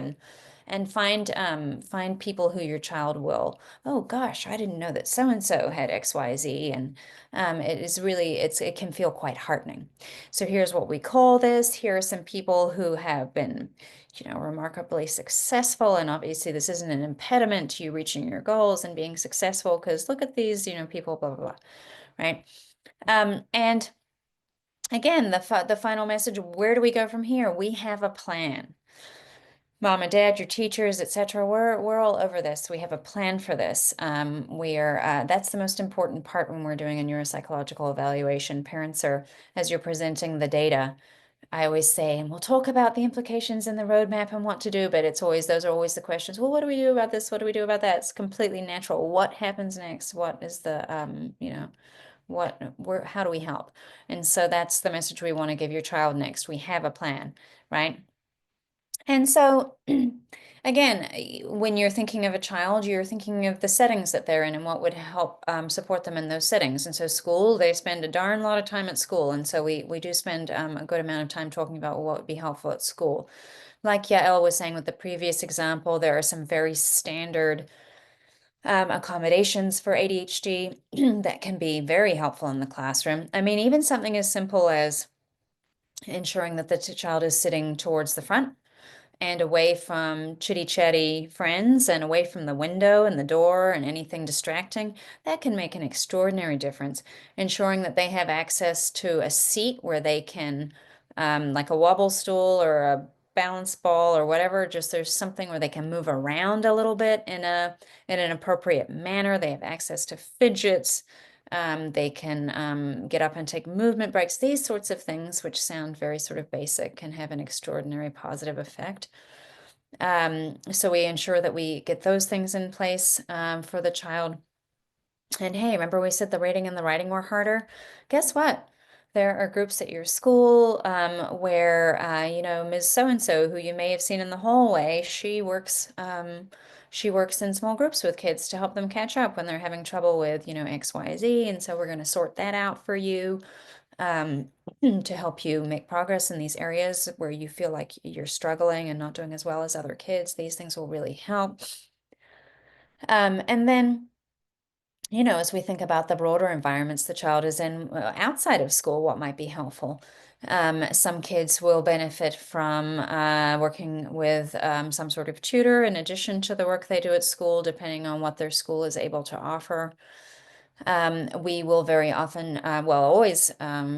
and find people who your child will, oh gosh, I didn't know that so-and-so had XYZ. And it can feel quite heartening. So here's what we call this. Here are some people who have been remarkably successful. And obviously this isn't an impediment to you reaching your goals and being successful, because look at these, people, blah, blah, blah, right? And again, the final message, where do we go from here? We have a plan. Mom and dad, your teachers, etc. We're all over this. We have a plan for this. That's the most important part when we're doing a neuropsychological evaluation. Parents are, as you're presenting the data, I always say, and we'll talk about the implications in the roadmap and what to do, but those are always the questions. Well, what do we do about this? What do we do about that? It's completely natural. What happens next? What is the, how do we help? And so that's the message we want to give your child next. We have a plan, right? And so, again, when you're thinking of a child, you're thinking of the settings that they're in and what would help support them in those settings. And so school, they spend a darn lot of time at school. And so we do spend a good amount of time talking about what would be helpful at school. Like Yael was saying with the previous example, there are some very standard accommodations for ADHD that can be very helpful in the classroom. I mean, even something as simple as ensuring that the child is sitting towards the front and away from chitty chatty friends and away from the window and the door and anything distracting, that can make an extraordinary difference. Ensuring that they have access to a seat where they can, like a wobble stool or a balance ball or whatever, just there's something where they can move around a little bit in an appropriate manner. They have access to fidgets. They can get up and take movement breaks. These sorts of things, which sound very sort of basic, can have an extraordinary positive effect. So we ensure that we get those things in place for the child. And hey, remember we said the reading and the writing were harder? Guess what? There are groups at your school where, Ms. So-and-so, who you may have seen in the hallway, she works in small groups with kids to help them catch up when they're having trouble with, X, Y, Z. And so we're going to sort that out for you to help you make progress in these areas where you feel like you're struggling and not doing as well as other kids. These things will really help. And then, as we think about the broader environments the child is in outside of school, what might be helpful? Some kids will benefit from working with some sort of tutor in addition to the work they do at school, depending on what their school is able to offer. We will very often, always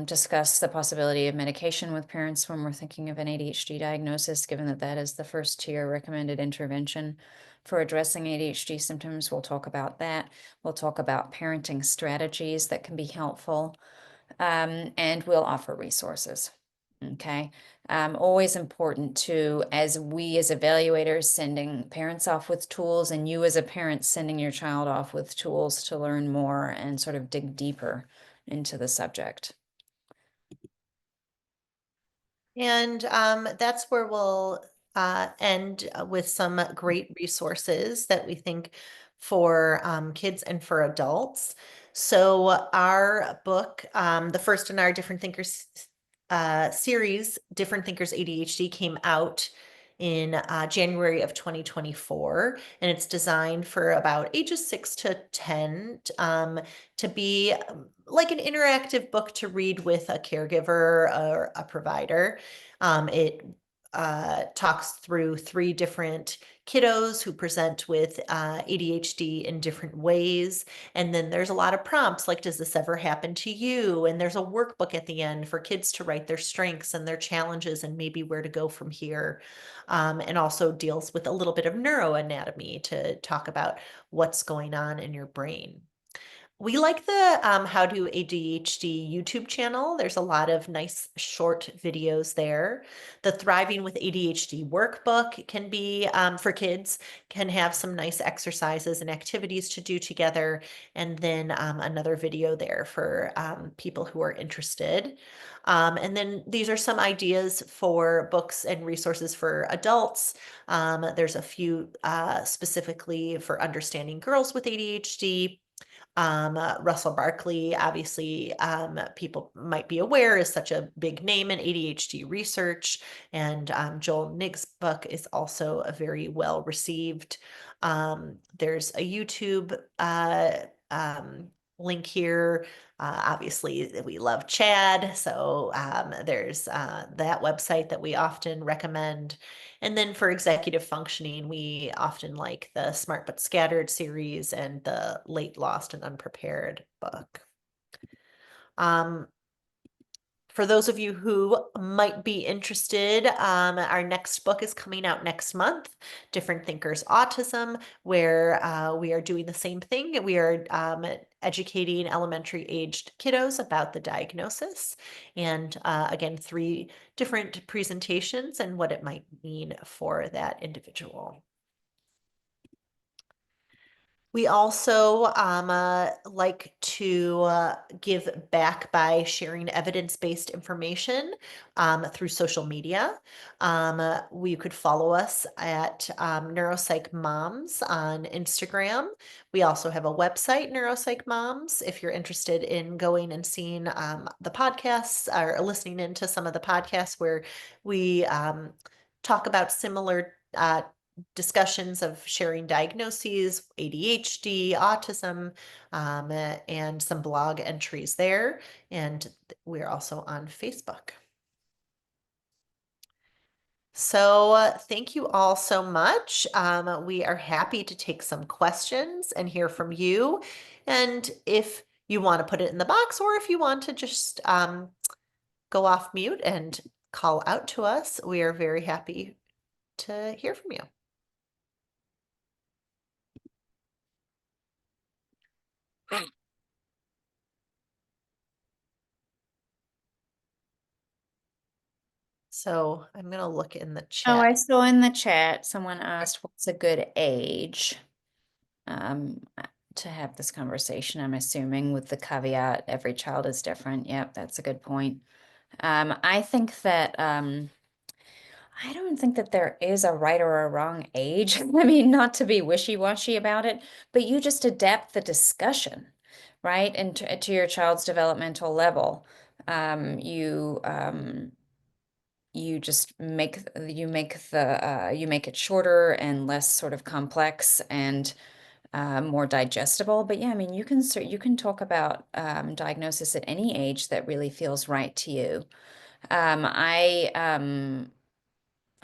discuss the possibility of medication with parents when we're thinking of an ADHD diagnosis, given that that is the first tier recommended intervention for addressing ADHD symptoms. We'll talk about that. We'll talk about parenting strategies that can be helpful, and we'll offer resources. Okay. Always important to, as we as evaluators sending parents off with tools, and you as a parent sending your child off with tools to learn more and sort of dig deeper into the subject. And that's where we'll end with some great resources that we think for kids and for adults. So our book, the first in our Different Thinkers series, Different Thinkers ADHD, came out in January of 2024, and it's designed for about ages 6 to 10 to be like an interactive book to read with a caregiver or a provider. It talks through 3 different kiddos who present with ADHD in different ways. And then there's a lot of prompts like, does this ever happen to you? And there's a workbook at the end for kids to write their strengths and their challenges and maybe where to go from here. And also deals with a little bit of neuroanatomy to talk about what's going on in your brain. We like the How to ADHD YouTube channel. There's a lot of nice short videos there. The Thriving with ADHD workbook can be for kids, can have some nice exercises and activities to do together. And then another video there for people who are interested. And then these are some ideas for books and resources for adults. There's a few specifically for understanding girls with ADHD. Russell Barkley, obviously, people might be aware, is such a big name in ADHD research. And Joel Nigg's book is also a very well received. There's a YouTube link here. Obviously, we love Chad. So there's that website that we often recommend. And then for executive functioning, we often like the Smart But Scattered series and the Late, Lost, and Unprepared book. For those of you who might be interested, our next book is coming out next month, Different Thinkers Autism, where we are doing the same thing. We are educating elementary aged kiddos about the diagnosis. And again, 3 different presentations and what it might mean for that individual. We also like to give back by sharing evidence-based information through social media. We could follow us at Neuropsych Moms on Instagram. We also have a website, Neuropsych Moms, if you're interested in going and seeing the podcasts or listening into some of the podcasts where we talk about similar discussions of sharing diagnoses, ADHD, autism, and some blog entries there. And we're also on Facebook. So thank you all so much. We are happy to take some questions and hear from you. And if you want to put it in the box, or if you want to just go off mute and call out to us, we are very happy to hear from you. So I'm going to look in the Oh, chat. I saw in the chat, someone asked what's a good age to have this conversation, I'm assuming, with the caveat, every child is different. Yep, that's a good point. I think that I don't think that there is a right or a wrong age. I mean, not to be wishy-washy about it, but you just adapt the discussion, right? And to your child's developmental level. You just make it shorter and less sort of complex and more digestible. But yeah, I mean, you can talk about diagnosis at any age that really feels right to you. I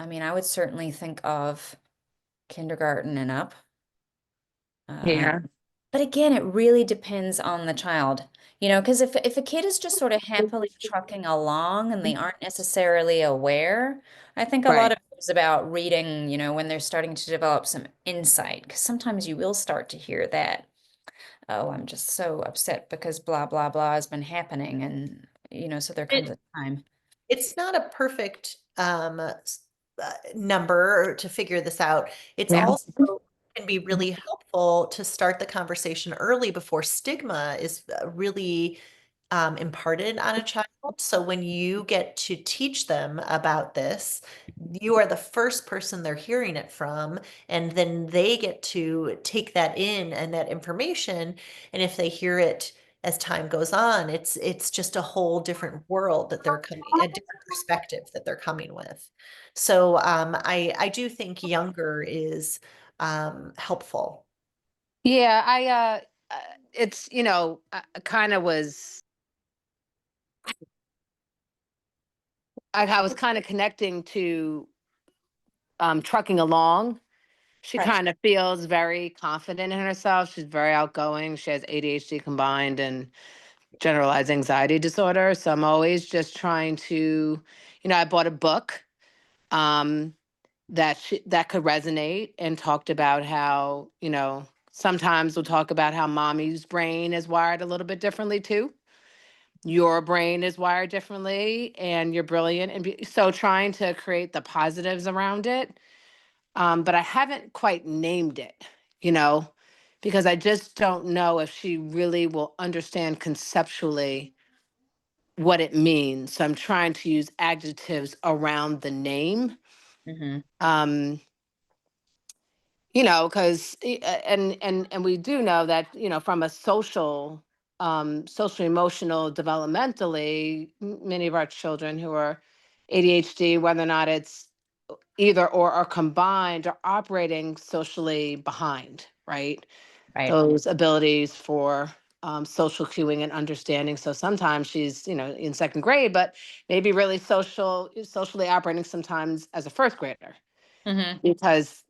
mean, I would certainly think of kindergarten and up. Yeah. But again, it really depends on the child, because if a kid is just sort of happily trucking along and they aren't necessarily aware, I think a lot Right. of it is about reading, when they're starting to develop some insight, because sometimes you will start to hear that, oh, I'm just so upset because blah, blah, blah has been happening. And, so there comes a time. It's not a perfect number to figure this out. It's Yeah. also can be really helpful to start the conversation early before stigma is really imparted on a child. So when you get to teach them about this, you are the first person they're hearing it from, and then they get to take that in and that information. And if they hear it as time goes on, it's just a whole different world that they're coming, a different perspective that they're coming with. So I do think younger is helpful. Yeah, it's, I kind of was, I was kind of connecting to trucking along. She Right. kind of feels very confident in herself. She's very outgoing. She has ADHD combined and generalized anxiety disorder. So I'm always just trying to, I bought a book um, that could resonate and talked about how, sometimes we'll talk about how mommy's brain is wired a little bit differently too. Your brain is wired differently and you're brilliant. And so trying to create the positives around it. But I haven't quite named it, you know, because I just don't know if she really will understand conceptually what it means. So I'm trying to use adjectives around the name. Mm-hmm. Because and we do know that, from a social emotional developmentally, many of our children who are ADHD, whether or not it's either or combined, are operating socially behind, right? Right. Those abilities for social cueing and understanding. So sometimes she's, in second grade, but maybe really socially operating sometimes as a first grader Mm-hmm. because,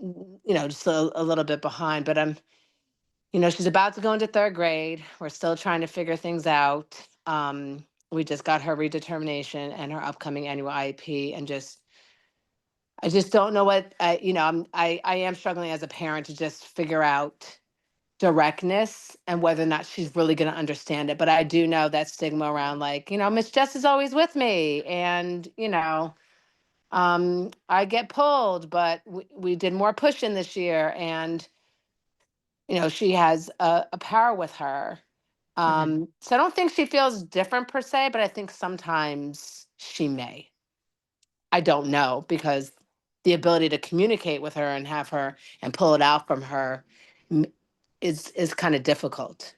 just a little bit behind. But she's about to go into third grade. We're still trying to figure things out. we just got her redetermination and her upcoming annual IEP, and I just don't know what I am struggling as a parent to just figure out directness and whether or not she's really going to understand it. But I do know that stigma around, like, Miss Jess is always with me, and I get pulled, but we did more pushing this year, and she has a power with her. So I don't think she feels different per se, but I think sometimes she may. I don't know, because the ability to communicate with her and have her and pull it out from her m- is kind of difficult,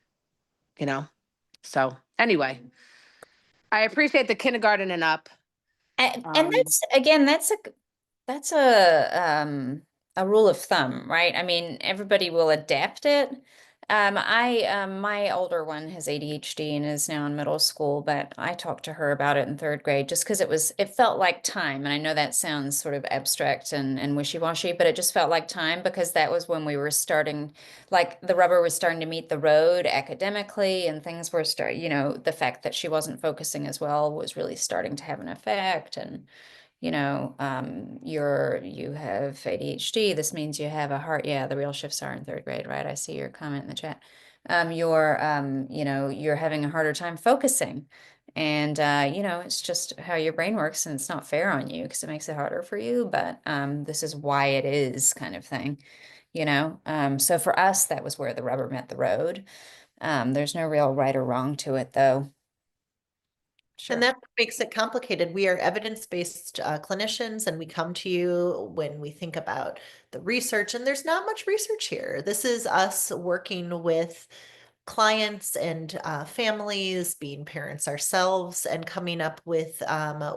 you know. So anyway, I appreciate the kindergarten and up. And Um, that's again, that's a rule of thumb, right? I mean, everybody will adapt it. My older one has ADHD and is now in middle school, but I talked to her about it in third grade just because it felt like time. And I know that sounds sort of abstract and wishy-washy, but it just felt like time because that was when we were starting, like the rubber was starting to meet the road academically, and things were the fact that she wasn't focusing as well was really starting to have an effect. And you have ADHD. This means you have a heart. Yeah, the real shifts are in third grade, right? I see your comment in the chat. You're having a harder time focusing. And, it's just how your brain works, and it's not fair on you because it makes it harder for you. But this is why it is, kind of thing, So for us, that was where the rubber met the road. There's no real right or wrong to it, though. Sure. And that makes it complicated. We are evidence-based clinicians, and we come to you when we think about the research, and there's not much research here. This is us working with clients and families, being parents ourselves, and coming up with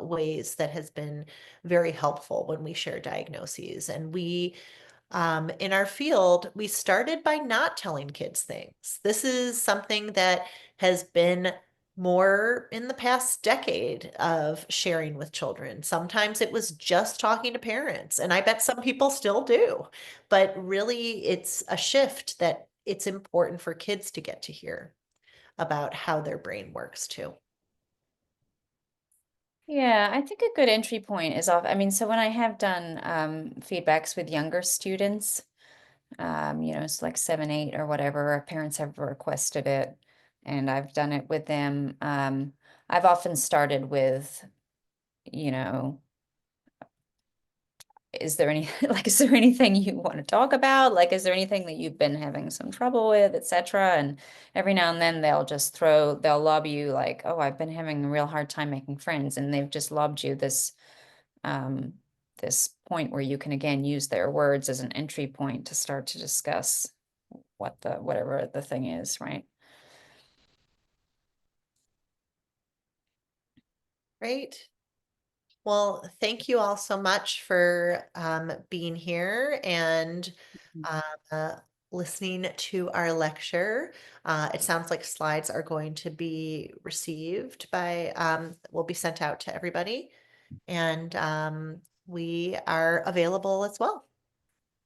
ways that has been very helpful when we share diagnoses. And in our field, we started by not telling kids things. This is something that has been more in the past decade of sharing with children. Sometimes it was just talking to parents, and I bet some people still do. But really, it's a shift that it's important for kids to get to hear about how their brain works too. Yeah, I think a good entry point is I mean, so when I have done feedbacks with younger students, it's like 7, 8 or whatever, parents have requested it, and I've done it with them. I've often started with, you know, is there any is there anything you want to talk about? Like, is there anything that you've been having some trouble with, etc.? And every now and then they'll lob you like, oh, I've been having a real hard time making friends, and they've just lobbed you um, this point where you can again use their words as an entry point to start to discuss whatever the thing is, right? Right? Well, thank you all so much for being here and uh, listening to our lecture. It sounds like slides are going to be received will be sent out to everybody. And we are available as well.